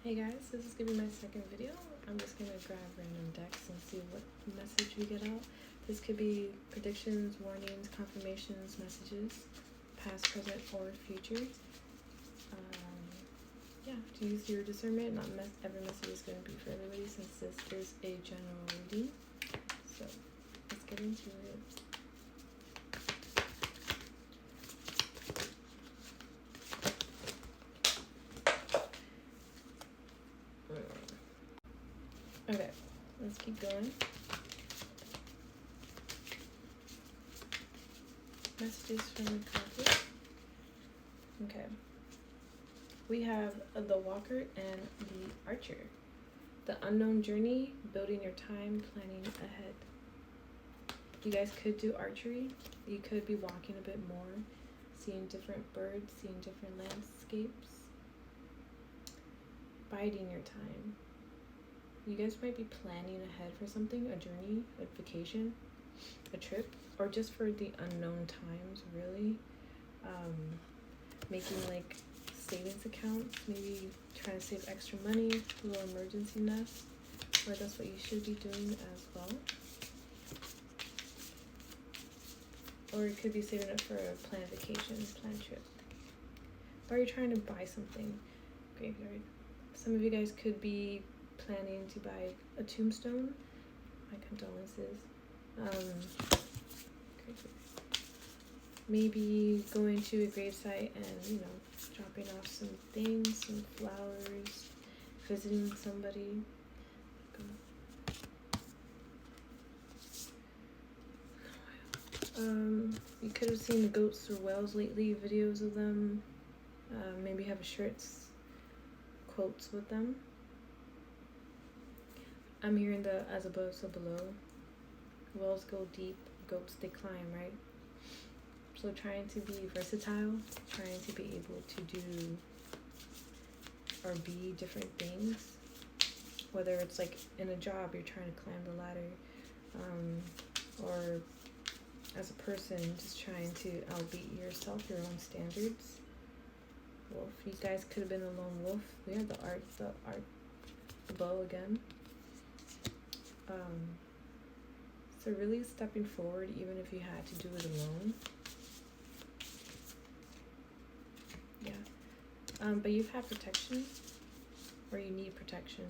Hey guys, this is gonna be my second video. I'm just gonna grab random decks and see what message we get out. This could be predictions, warnings, confirmations, messages, past, present, or future. Yeah, to use your discernment. Not every message is gonna be for everybody since this is a general reading. So let's get into it. Okay, let's keep going. Messages from the carpet. Okay. We have the Walker and the Archer. The unknown journey, building your time, planning ahead. You guys could do archery. You could be walking a bit more, seeing different birds, seeing different landscapes. Biding your time. You guys might be planning ahead for something, a journey, a vacation, a trip, or just for the unknown times, really. Making like savings accounts, maybe trying to save extra money, a little emergency nest, or that's what you should be doing as well. Or it could be saving up for a planned vacation, planned trip. Or you're trying to buy something. Graveyard. Some of you guys could be planning to buy a tombstone. My condolences. Maybe going to a gravesite and, dropping off some things, some flowers, visiting somebody. You could have seen the goats or whales lately, videos of them. Maybe have a shirts, quotes with them. I'm hearing the as above, so below. Whales go deep, goats they climb, right? So trying to be versatile, trying to be able to do or be different things. Whether it's like in a job, you're trying to climb the ladder, or as a person, just trying to outbeat yourself, your own standards. Wolf, you guys could have been a lone wolf. We have the bow again. So really stepping forward, even if you had to do it alone. Yeah. But you've had protection, or you need protection.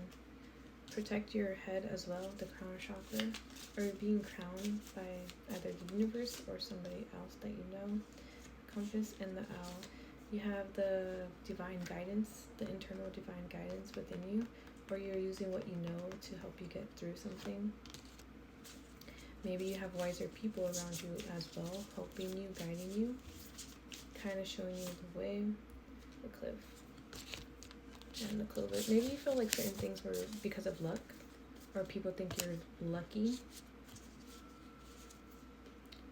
Protect your head as well, the crown chakra, or being crowned by either the universe or somebody else that you know. Compass and the owl. You have the divine guidance, the internal divine guidance within you, or you're using what you know to help you get through something. Maybe you have wiser people around you as well, helping you, guiding you, kind of showing you the way. The cliff and the clover. Maybe you feel like certain things were because of luck, or people think you're lucky.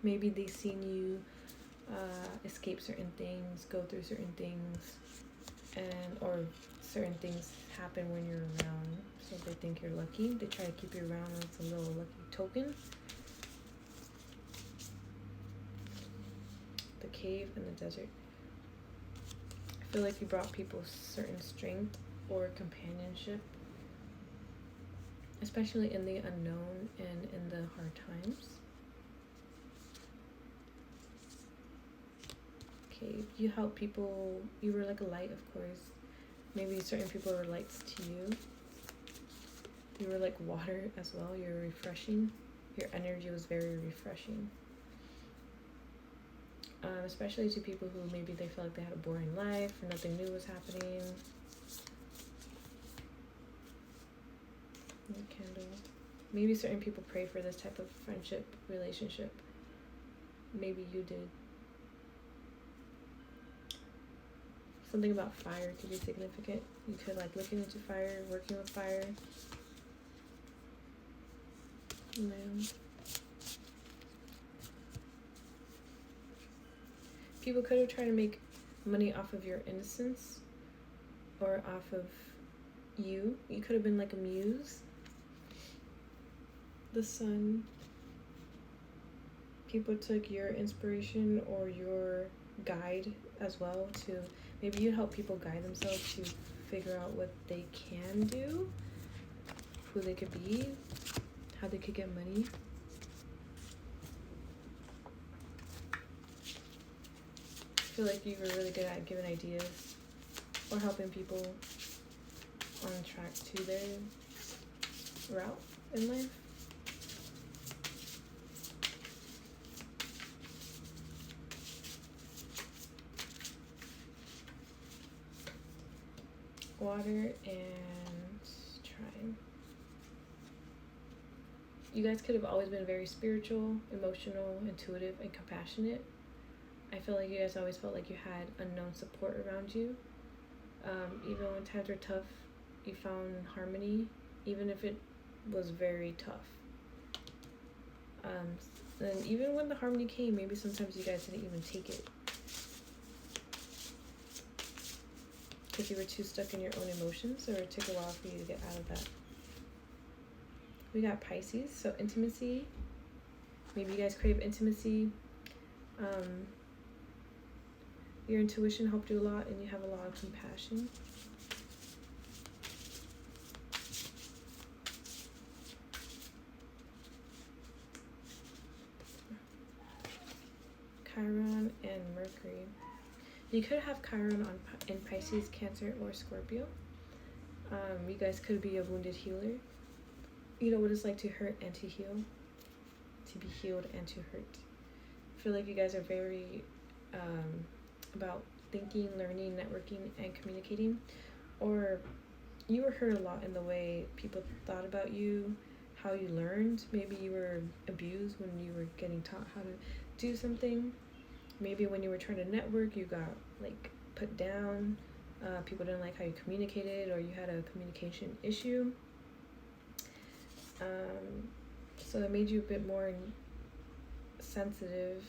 Maybe they've seen you escape certain things, go through certain things, or certain things happen when you're around, so they think you're lucky. They try to keep you around as a little lucky token. The cave and the desert. I feel like you brought people certain strength or companionship, especially in the unknown and in the hard times. Okay, you help people. You were like a light, of course. Maybe certain people were lights to you. You were like water as well. You were refreshing. Your energy was very refreshing. Especially to people who maybe they felt like they had a boring life or nothing new was happening. The candle. Maybe certain people pray for this type of friendship, relationship. Maybe you did. Something about fire could be significant. You could like looking into fire, working with fire. People could have tried to make money off of your innocence or off of you. You could have been like a muse. The sun. People took your inspiration or your guide as well to, maybe you help people guide themselves to figure out what they can do, who they could be, how they could get money. I feel like you were really good at giving ideas or helping people on track to their route in life. Water and trying. You guys could have always been very spiritual, emotional, intuitive, and compassionate. I feel like you guys always felt like you had unknown support around you. Even when times were tough, you found harmony, even if it was very tough. And even when the harmony came, maybe sometimes you guys didn't even take it, because you were too stuck in your own emotions, or it took a while for you to get out of that. We got Pisces, so intimacy. Maybe you guys crave intimacy. Your intuition helped you a lot, and you have a lot of compassion. Chiron and Mercury. You could have Chiron in Pisces, Cancer, or Scorpio. You guys could be a wounded healer. You know what it's like to hurt and to heal. To be healed and to hurt. I feel like you guys are very about thinking, learning, networking, and communicating. Or you were hurt a lot in the way people thought about you, how you learned. Maybe you were abused when you were getting taught how to do something. Maybe when you were trying to network, you got like put down. People didn't like how you communicated, or you had a communication issue. So it made you a bit more sensitive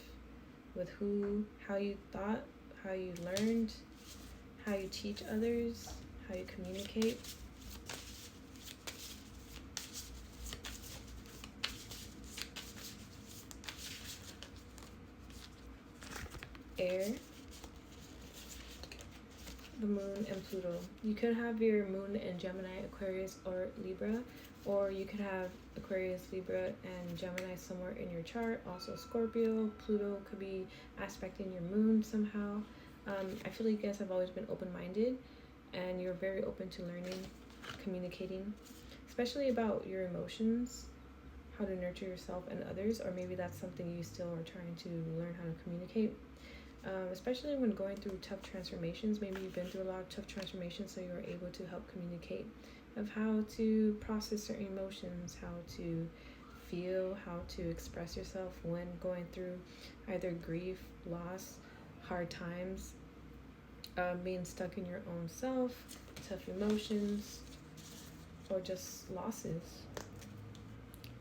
with how you thought, how you learned, how you teach others, how you communicate. Air, the moon, and Pluto. You could have your moon in Gemini, Aquarius, or Libra, or you could have Aquarius, Libra, and Gemini somewhere in your chart. Also Scorpio. Pluto could be aspecting your moon somehow. I feel like you guys have always been open-minded, and you're very open to learning, communicating, especially about your emotions, how to nurture yourself and others, or maybe that's something you still are trying to learn how to communicate. Especially when going through tough transformations. Maybe you've been through a lot of tough transformations, so you're able to help communicate of how to process certain emotions, how to feel, how to express yourself when going through either grief, loss, hard times, being stuck in your own self, tough emotions, or just losses.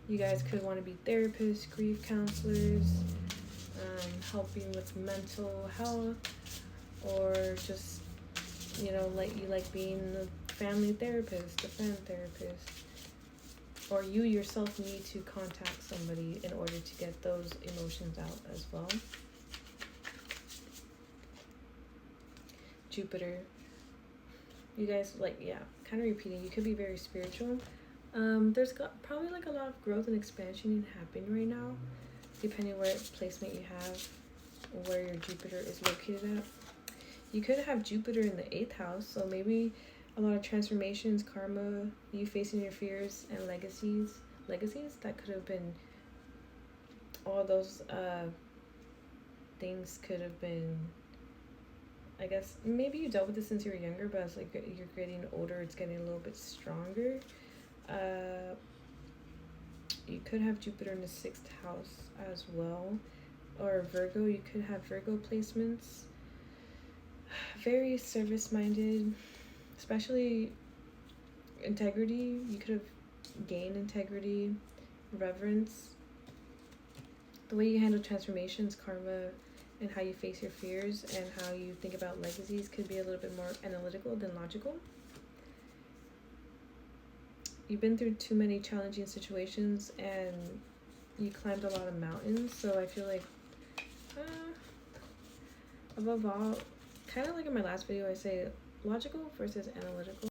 You guys could want to be therapists, grief counselors, helping with mental health, or just, like you like being a family therapist, a friend therapist, or you yourself need to contact somebody in order to get those emotions out as well. Jupiter. You guys, kind of repeating, you could be very spiritual. There's probably like a lot of growth and expansion happening right now, depending what placement you have, where your Jupiter is located at. You could have Jupiter in the 8th house, so maybe a lot of transformations, karma, you facing your fears, and legacies. That could have been, all those things could have been, I guess, maybe you dealt with this since you were younger, but as like you're getting older, it's getting a little bit stronger. You could have Jupiter in the 6th house as well, or Virgo. You could have Virgo placements. Very service-minded, especially integrity. You could have gained integrity, reverence. The way you handle transformations, karma, and how you face your fears, and how you think about legacies could be a little bit more analytical than logical. You've been through too many challenging situations, and you climbed a lot of mountains, so I feel like, above all, kind of like in my last video, I say logical versus analytical.